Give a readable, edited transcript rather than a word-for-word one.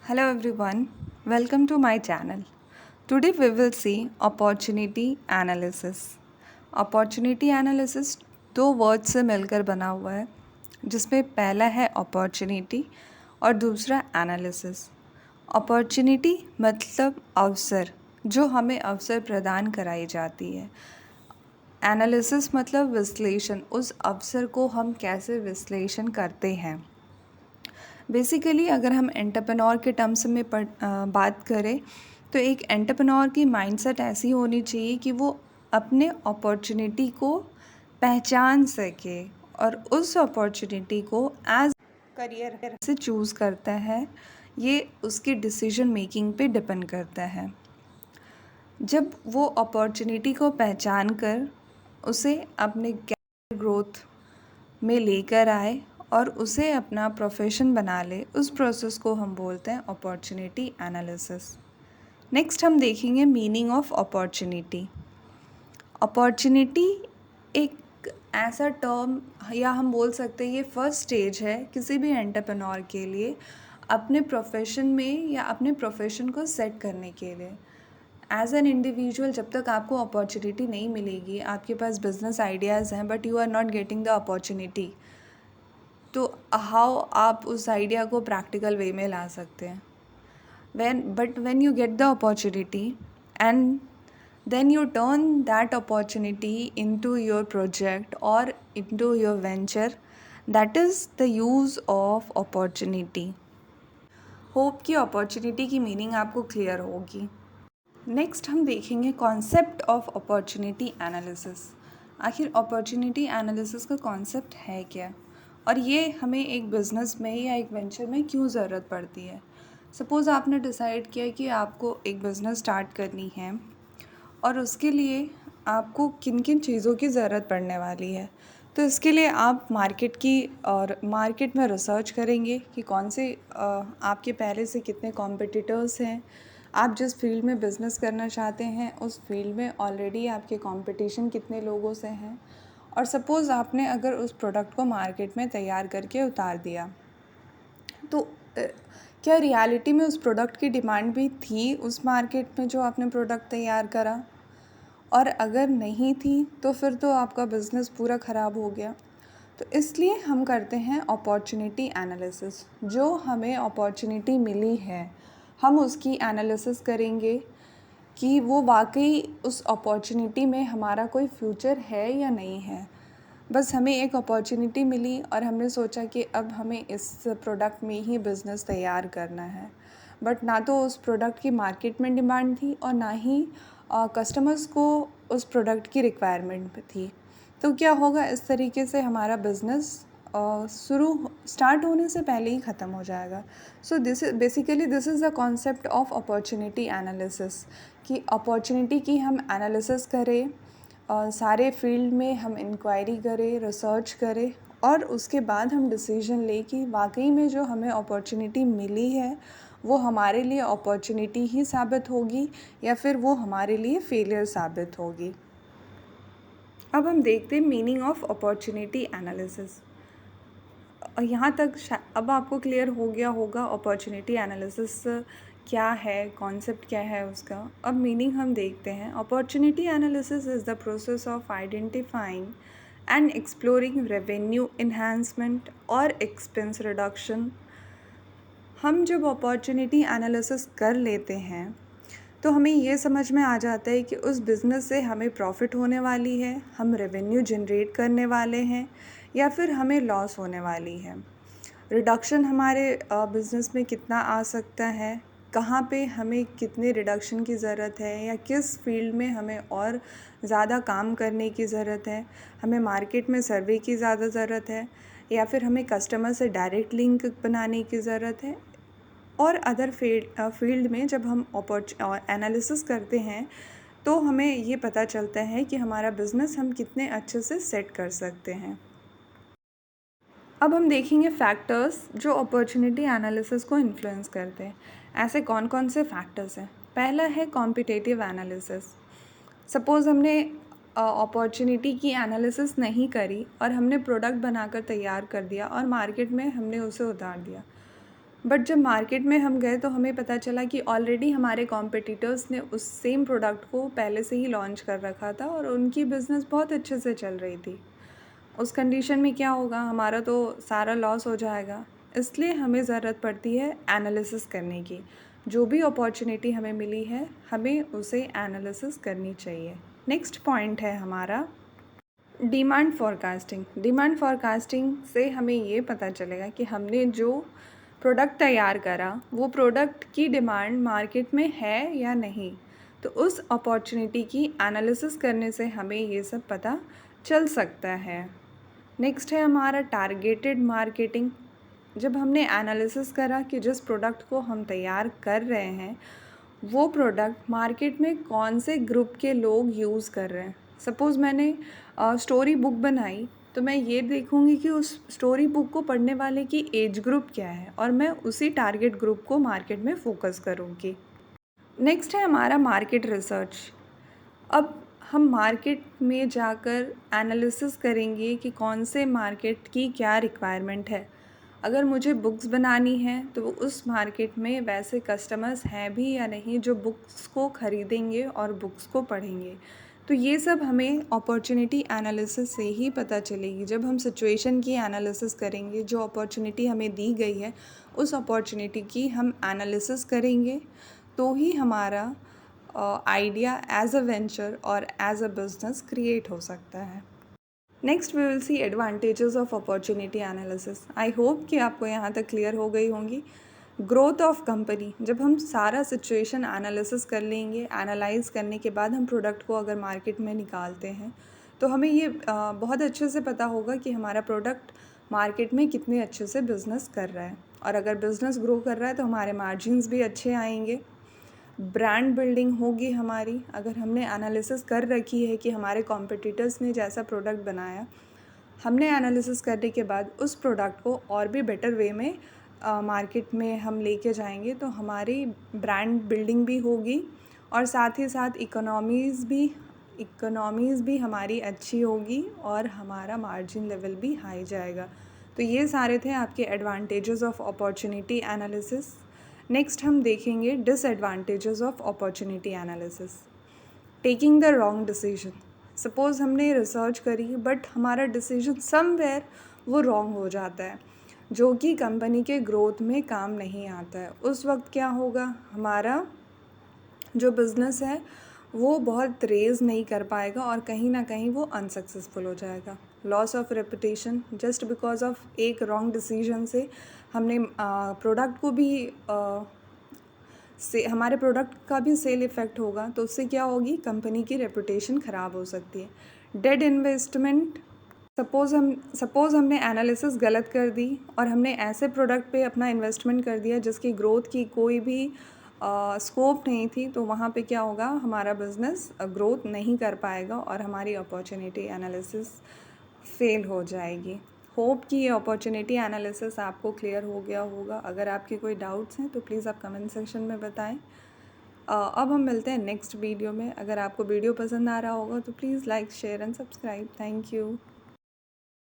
Hello everyone, welcome to my channel. Today we will see opportunity analysis. Opportunity analysis दो word से मिलकर बना हुआ है जिसमें पहला है opportunity और दूसरा analysis. Opportunity मतलब अवसर जो हमें अवसर प्रदान कराई जाती है. एनालिसिस मतलब विश्लेषण, उस अवसर को हम कैसे विश्लेषण करते हैं. बेसिकली अगर हम एंटरप्रेन्योर के टर्म्स में बात करें तो एक एंटरप्रेन्योर की माइंडसेट ऐसी होनी चाहिए कि वो अपने अपॉर्चुनिटी को पहचान सके और उस अपॉर्चुनिटी को एज करियर से चूज़ करता है. ये उसकी डिसीजन मेकिंग पे डिपेंड करता है. जब वो अपॉर्चुनिटी को पहचान कर उसे अपने कैरियर ग्रोथ में लेकर आए और उसे अपना प्रोफेशन बना ले, उस प्रोसेस को हम बोलते हैं अपॉर्चुनिटी एनालिसिस. नेक्स्ट हम देखेंगे मीनिंग ऑफ अपॉर्चुनिटी. अपॉर्चुनिटी एक ऐसा टर्म या हम बोल सकते हैं ये फर्स्ट स्टेज है किसी भी एंटरप्रेन्योर के लिए अपने प्रोफेशन में या अपने प्रोफेशन को सेट करने के लिए. एज एन इंडिविजुअल जब तक आपको अपॉर्चुनिटी नहीं मिलेगी, आपके पास बिजनेस आइडियाज़ हैं but you are not getting the opportunity, तो हाउ आप उस आइडिया को प्रैक्टिकल वे में ला सकते हैं. when you get the opportunity and then you turn that opportunity into your project or into your venture, that is the use of opportunity. Hope कि opportunity की meaning आपको clear होगी. Next हम देखेंगे concept of opportunity analysis. आखिर opportunity analysis का concept है क्या और ये हमें एक बिज़नेस में या एक वेंचर में क्यों ज़रूरत पड़ती है. सपोज़ आपने डिसाइड किया कि आपको एक बिज़नेस स्टार्ट करनी है और उसके लिए आपको किन किन चीज़ों की ज़रूरत पड़ने वाली है. तो इसके लिए आप मार्केट में रिसर्च करेंगे कि कौन से आपके पहले से कितने कॉम्पिटिटर्स हैं. आप जिस फील्ड में बिज़नेस करना चाहते हैं उस फील्ड में ऑलरेडी आपके कंपटीशन कितने लोगों से हैं. और सपोज़ आपने अगर उस प्रोडक्ट को मार्केट में तैयार करके उतार दिया तो क्या रियलिटी में उस प्रोडक्ट की डिमांड भी थी उस मार्केट में जो आपने प्रोडक्ट तैयार करा. और अगर नहीं थी तो फिर तो आपका बिज़नेस पूरा ख़राब हो गया. तो इसलिए हम करते हैं अपॉर्चुनिटी एनालिसिस. जो हमें अपॉर्चुनिटी मिली है हम उसकी एनालिसिस करेंगे कि वो वाकई उस अपॉर्चुनिटी में हमारा कोई फ्यूचर है या नहीं है. बस हमें एक अपॉर्चुनिटी मिली और हमने सोचा कि अब हमें इस प्रोडक्ट में ही बिज़नेस तैयार करना है, बट ना तो उस प्रोडक्ट की मार्केट में डिमांड थी और ना ही कस्टमर्स को उस प्रोडक्ट की रिक्वायरमेंट थी. तो क्या होगा, इस तरीके से हमारा बिज़नेस स्टार्ट होने से पहले ही ख़त्म हो जाएगा. So this is the concept of opportunity analysis कि अपॉर्चुनिटी की हम एनालिसिस करें, सारे फील्ड में हम इंक्वायरी करें, रिसर्च करें और उसके बाद हम डिसीजन लें कि वाकई में जो हमें अपॉर्चुनिटी मिली है वो हमारे लिए अपॉर्चुनिटी ही साबित होगी या फिर वो हमारे लिए फेलियर साबित होगी. अब हम देखते हैं मीनिंग ऑफ अपॉर्चुनिटी एनालिसिस. यहाँ तक अब आपको क्लियर हो गया होगा अपॉर्चुनिटी एनालिसिस क्या है, कॉन्सेप्ट क्या है उसका. अब मीनिंग हम देखते हैं. Opportunity analysis is the process of identifying and exploring revenue enhancement और एक्सपेंस रिडक्शन. हम जब अपॉर्चुनिटी एनालिसिस कर लेते हैं तो हमें ये समझ में आ जाता है कि उस बिज़नेस से हमें प्रॉफिट होने वाली है, हम रेवेन्यू जनरेट करने वाले हैं या फिर हमें लॉस होने वाली है. रिडक्शन हमारे बिज़नेस में कितना आ सकता है, कहाँ पे हमें कितने रिडक्शन की ज़रूरत है या किस फील्ड में हमें और ज़्यादा काम करने की ज़रूरत है, हमें मार्केट में सर्वे की ज़्यादा ज़रूरत है या फिर हमें कस्टमर से डायरेक्ट लिंक बनाने की ज़रूरत है. और अदर फील्ड में जब हम एनालिसिस करते हैं तो हमें ये पता चलता है कि हमारा बिज़नेस हम कितने अच्छे से सेट कर सकते हैं. अब हम देखेंगे फैक्टर्स जो अपॉर्चुनिटी एनालिसिस को इन्फ्लुएंस करते हैं. ऐसे कौन कौन से फैक्टर्स हैं. पहला है कॉम्पिटिटिव एनालिसिस. सपोज़ हमने अपॉर्चुनिटी की एनालिसिस नहीं करी और हमने प्रोडक्ट बनाकर तैयार कर दिया और मार्केट में हमने उसे उतार दिया. बट जब मार्केट में हम गए तो हमें पता चला कि ऑलरेडी हमारे कॉम्पिटिटर्स ने उस सेम प्रोडक्ट को पहले से ही लॉन्च कर रखा था और उनकी बिज़नेस बहुत अच्छे से चल रही थी। उस कंडीशन में क्या होगा, हमारा तो सारा लॉस हो जाएगा। इसलिए हमें ज़रूरत पड़ती है एनालिसिस करने की। जो भी अपॉर्चुनिटी हमें मिली है, हमें उसे एनालिसिस करनी चाहिए। नेक्स्ट पॉइंट है हमारा डिमांड फॉरकास्टिंग। डिमांड फॉरकास्टिंग से हमें ये पता चलेगा कि हमने जो प्रोडक्ट तैयार करा वो प्रोडक्ट की डिमांड मार्केट में है या नहीं। तो उस अपॉर्चुनिटी की एनालिसिस करने से हमें ये सब पता चल सकता है। नेक्स्ट है हमारा टारगेटेड मार्केटिंग। जब हमने एनालिसिस करा कि जिस प्रोडक्ट को हम तैयार कर रहे हैं वो प्रोडक्ट मार्केट में कौन से ग्रुप के लोग यूज़ कर रहे हैं। सपोज़ मैंने स्टोरी बुक बनाई तो मैं ये देखूँगी कि उस स्टोरी बुक को पढ़ने वाले की एज ग्रुप क्या है और मैं उसी टारगेट ग्रुप को मार्केट में फ़ोकस करूँगी। नेक्स्ट है हमारा मार्केट रिसर्च। अब हम मार्केट में जाकर एनालिसिस करेंगे कि कौन से मार्केट की क्या रिक्वायरमेंट है। अगर मुझे बुक्स बनानी है तो वो उस मार्केट में वैसे कस्टमर्स हैं भी या नहीं जो बुक्स को ख़रीदेंगे और बुक्स को पढ़ेंगे। तो ये सब हमें अपॉर्चुनिटी एनालिसिस से ही पता चलेगी। जब हम सिचुएशन की एनालिसिस करेंगे, जो अपॉर्चुनिटी हमें दी गई है उस अपॉर्चुनिटी की हम एनालिसिस करेंगे तो ही हमारा आइडिया एज अ वेंचर और एज अ बिज़नेस क्रिएट हो सकता है। Next we will see advantages of opportunity analysis. I hope कि आपको यहाँ तक क्लियर हो गई होंगी। ग्रोथ ऑफ कंपनी, जब हम सारा सिचुएशन एनालिसिस कर लेंगे, एनालाइज करने के बाद हम प्रोडक्ट को अगर मार्केट में निकालते हैं तो हमें ये बहुत अच्छे से पता होगा कि हमारा प्रोडक्ट मार्केट में कितने अच्छे से बिज़नेस कर रहा है। और अगर बिज़नेस ग्रो कर रहा है तो हमारे मार्जिन्स भी अच्छे आएंगे, ब्रांड बिल्डिंग होगी हमारी। अगर हमने एनालिसिस कर रखी है कि हमारे कॉम्पिटिटर्स ने जैसा प्रोडक्ट बनाया, हमने एनालिसिस करने के बाद उस प्रोडक्ट को और भी बेटर वे में मार्केट में हम लेके जाएंगे तो हमारी ब्रांड बिल्डिंग भी होगी और साथ ही साथ इकोनॉमीज़ भी हमारी अच्छी होगी और हमारा मार्जिन लेवल भी हाई जाएगा। तो ये सारे थे आपके advantages of opportunity analysis. Next हम देखेंगे disadvantages of opportunity analysis. Taking the wrong decision. Suppose हमने रिसर्च करी बट हमारा डिसीजन समवेयर वो रॉन्ग हो जाता है जो कि कंपनी के ग्रोथ में काम नहीं आता है। उस वक्त क्या होगा, हमारा जो बिज़नेस है वो बहुत रेज़ नहीं कर पाएगा और कहीं ना कहीं वो अनसक्सेसफुल हो जाएगा। Loss of reputation, just because of एक रॉन्ग डिसीजन से हमने प्रोडक्ट को भी से हमारे प्रोडक्ट का भी सेल इफ़ेक्ट होगा तो उससे क्या होगी, कंपनी की रेपुटेशन ख़राब हो सकती है। Dead investment. सपोज़ हमने एनालिसिस गलत कर दी और हमने ऐसे प्रोडक्ट पे अपना इन्वेस्टमेंट कर दिया जिसकी ग्रोथ की कोई भी स्कोप नहीं थी, तो वहाँ पे क्या होगा, हमारा बिज़नेस ग्रोथ नहीं कर पाएगा और हमारी अपॉर्चुनिटी एनालिसिस फेल हो जाएगी। होप कि ये अपॉर्चुनिटी एनालिसिस आपको क्लियर हो गया होगा। अगर आपके कोई डाउट्स हैं तो प्लीज़ आप कमेंट सेक्शन में बताएं। अब हम मिलते हैं नेक्स्ट वीडियो में। अगर आपको वीडियो पसंद आ रहा होगा तो please like, share and subscribe. Thank you.